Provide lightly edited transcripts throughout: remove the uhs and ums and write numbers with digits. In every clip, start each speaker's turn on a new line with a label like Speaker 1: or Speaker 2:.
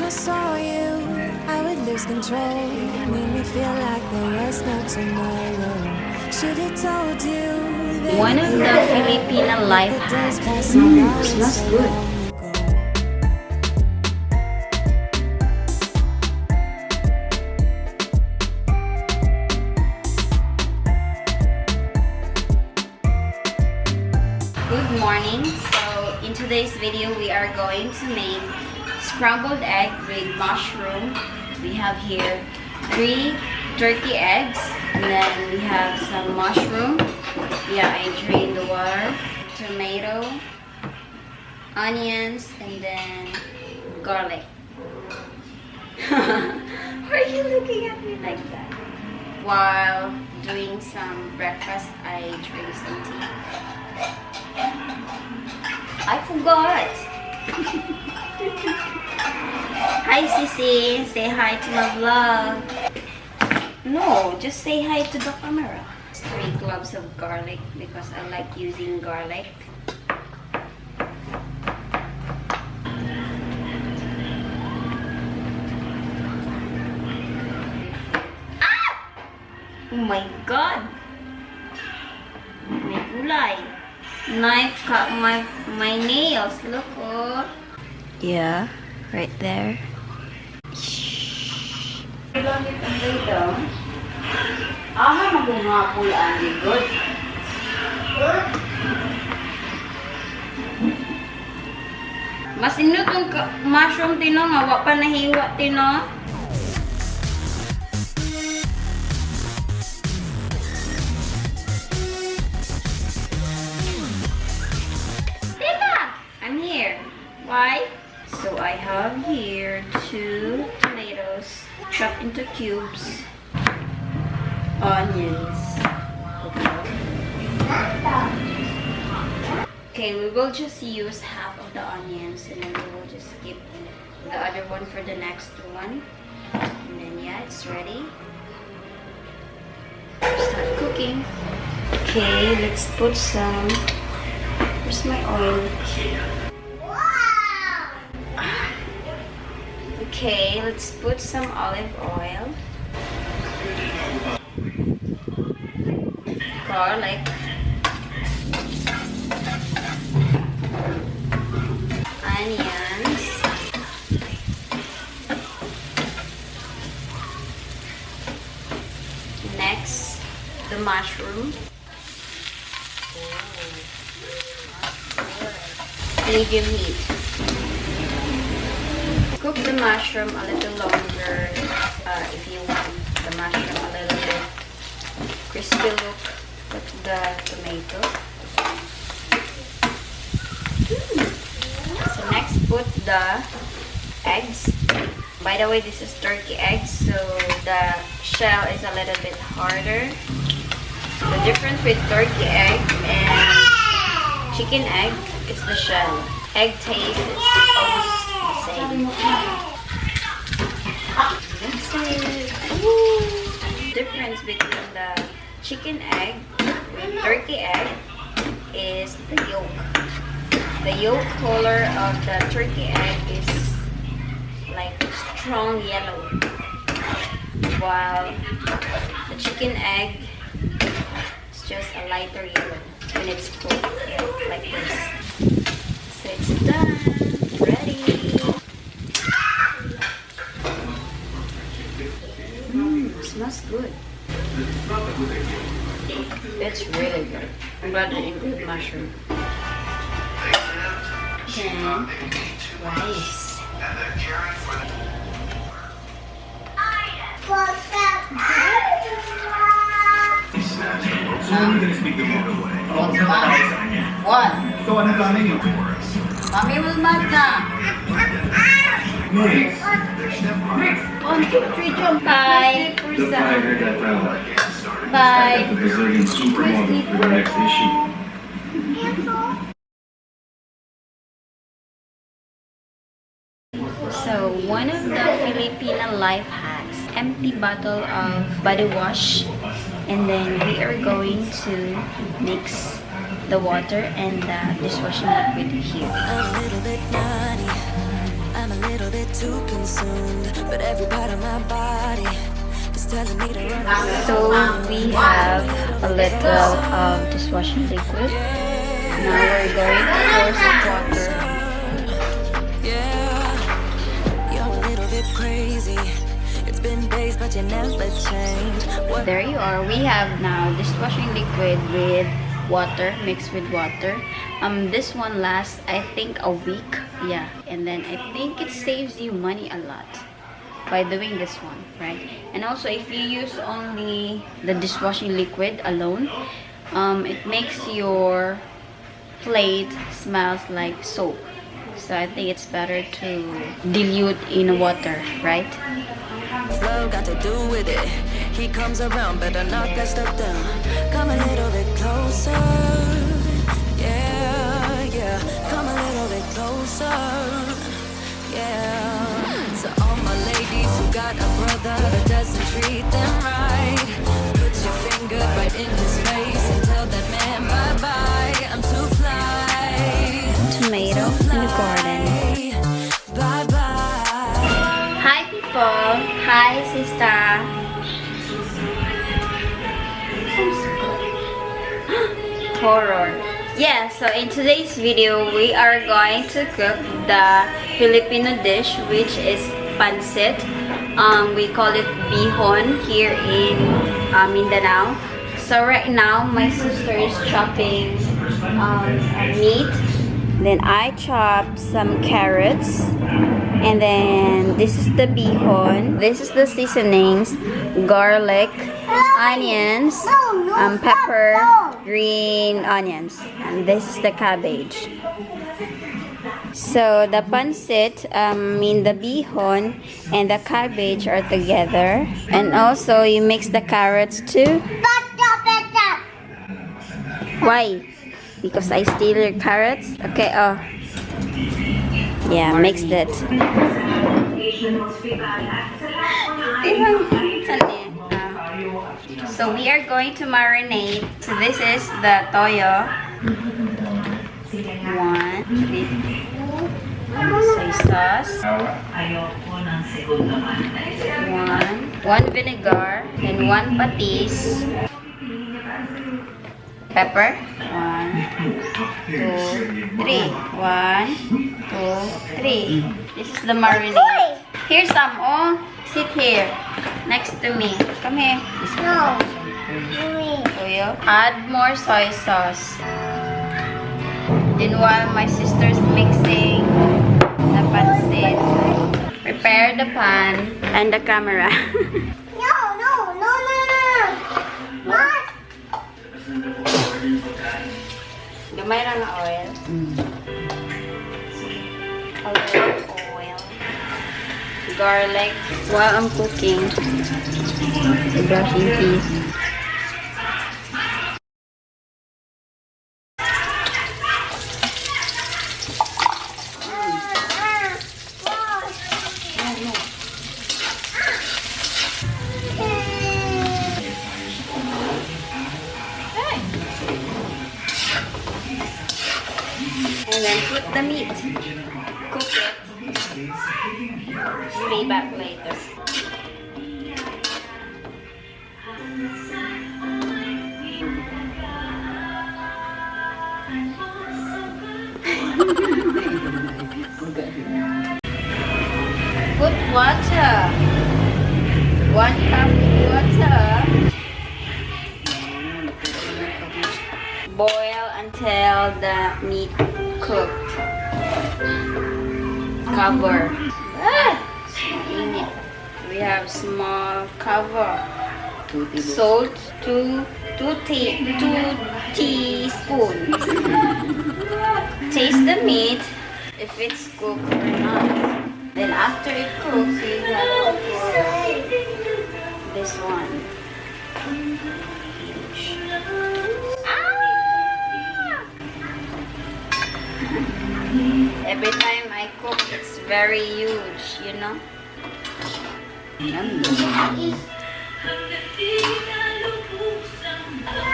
Speaker 1: I saw you, I would lose control. Made me feel like there was no tomorrow. Should've told you that
Speaker 2: One of the Filipina life hacks. Smells good. Good morning. So in today's video, we are going to make scrambled egg with mushroom. We have here 3 turkey eggs, and then we have some mushroom. Yeah, I drained the water. Tomato, onions, and then garlic. Why are you looking at me like that? While doing some breakfast, I drink some tea. I forgot. Hi, Sissy. Say hi to my vlog. No, just say hi to the camera. 3 cloves of garlic because I like using garlic. Ah! Oh my God! May gulay. Knife cut my nails. Look, oh. Yeah, right there. Ilanit ang dito. Aha, magungapul-an good. Mas inut yung mushroom tino nga, wa pa nahiwa tino. I'm here. Why? So I have here 2 tomatoes chopped into cubes, onions. Okay, we will just use half of the onions and then we will just keep the other one for the next one. And then yeah, it's ready. Start cooking. Okay, let's put some. Where's my oil? Okay, let's put some olive oil, garlic, onions, next the mushroom. Medium heat. Cook the mushroom a little longer if you want the mushroom a little bit crispy look. Put the tomato. So next put the eggs. By the way, this is turkey eggs, so the shell is a little bit harder. The difference with turkey egg and chicken egg is the shell. Egg taste is almost the same. That's it. The difference between the chicken egg with turkey egg is the yolk. The yolk color of the turkey egg is like strong yellow, while the chicken egg is just a lighter yellow when it's cooked, yeah, like this. So it's done, ready. Smells good. It's really good. I'm glad to include mushroom. Then rice.
Speaker 3: One.
Speaker 4: So ano planning mo?
Speaker 3: Kami will magna.
Speaker 4: Mix.
Speaker 3: 1, 2, 3, jump.
Speaker 2: Bye.
Speaker 4: The fighter that round.
Speaker 2: Bye.
Speaker 4: The Brazilian supermodel for the next issue.
Speaker 2: So one of the Filipina life hacks, empty bottle of body wash, and then we are going to mix the water and the dishwashing liquid here.
Speaker 1: I'm a little bit naughty. I'm a little bit too consumed, but every part of my body is telling me to run away.
Speaker 2: So we have a little of dishwashing liquid. Now we're going to pour some water.
Speaker 1: Yeah, you're a little bit crazy. It's been days, but you never change.
Speaker 2: There you are. We have now dishwashing liquid with water, mixed with water. This one lasts, I think, a week. Yeah, and then I think it saves you money a lot by doing this one, right? And also, if you use only the dishwashing liquid alone, it makes your plate smells like soap. So I think it's better to dilute in water, right?
Speaker 1: Flow got to do with it. He comes around, better knock that stuff down. Come a little bit closer. Yeah, yeah. Come a little bit closer. Yeah. To all my ladies who got a brother that doesn't treat them right, put your finger right in his face and tell that man bye-bye. I'm too fly.
Speaker 2: Tomato in the garden.
Speaker 1: Bye-bye.
Speaker 2: Hi people! Hi sister! Horror. Yeah, so in today's video, we are going to cook the Filipino dish, which is pancit. We call it bihon here in Mindanao. So right now, my sister is chopping meat. Then I chop some carrots. And then this is the bihon. This is the seasonings: garlic, onions, pepper, green onions. And this is the cabbage. So the pancit, the bihon and the cabbage are together. And also you mix the carrots too. Why? Because I steal your carrots? Okay, oh. Yeah, mix that. So we are going to marinate. So this is the toyo. Soy sauce. One vinegar and one patis. Pepper. 1, 2, 3. 1, 2, 3. This is the marinade. Here's some. Oh, sit here next to me. Come here.
Speaker 3: No.
Speaker 2: Toyo. Add more soy sauce. Then while my sister's mixing the pancit, prepare the pan and the camera.
Speaker 3: No. What?
Speaker 2: Gamay lang na oil. A little oil. Garlic. While I'm cooking, the brushing teeth. And then put the meat. Cook it. Be back later. Put water. 1 cup water. Boil until the meat cooked. Cover. We have small cover. Salt, 2 teaspoons. Taste the meat if it's cooked or not. Then after it cooks, you have to put this one. Every time I cook, it's very huge, you know?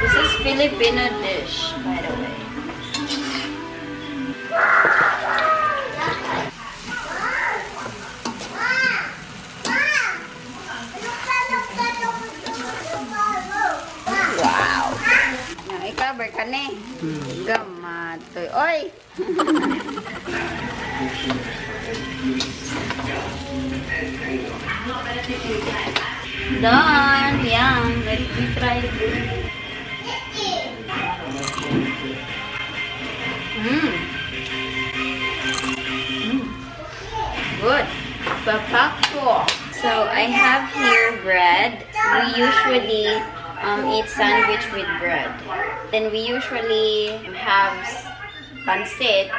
Speaker 2: This is Filipino dish, by the way. kani. Gamatoy. Oy! Done. Yum. Ready to try it. Good. Papako. So I have here bread. We usually eat sandwich with bread. Then we usually have pancit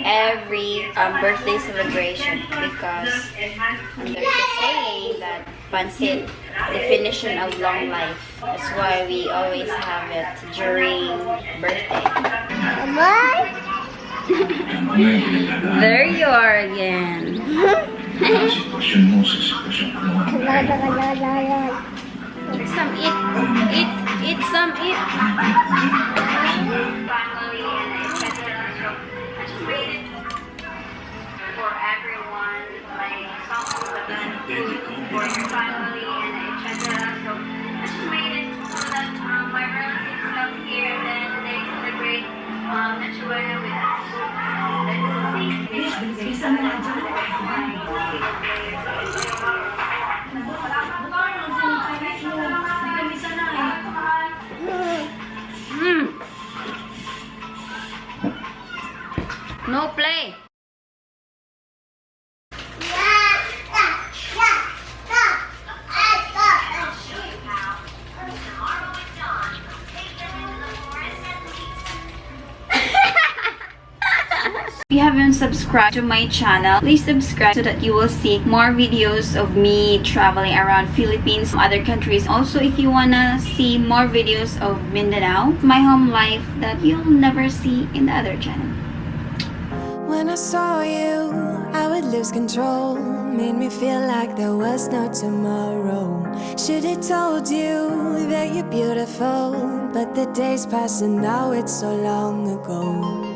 Speaker 2: every birthday celebration because there's a saying that pancit definition of long life. That's why we always have it during birthday.
Speaker 3: What?
Speaker 2: There you are again.
Speaker 4: Sitwasyon mo sa sitwasyon ko.
Speaker 2: Eat some, eat. Eat some, eat. Family and etc. So I just made it for everyone, like something but then food for your family and etc. So I just made it so that my relatives come here and then they celebrate Mabuhay with us. Let's see. No play. If you haven't subscribed to my channel, please subscribe so that you will see more videos of me traveling around Philippines, other countries. Also, if you wanna see more videos of Mindanao, my home life that you'll never see in the other channel.
Speaker 1: When I saw you, I would lose control. Made me feel like there was no tomorrow. Should've told you that you're beautiful, but the days pass and now it's so long ago.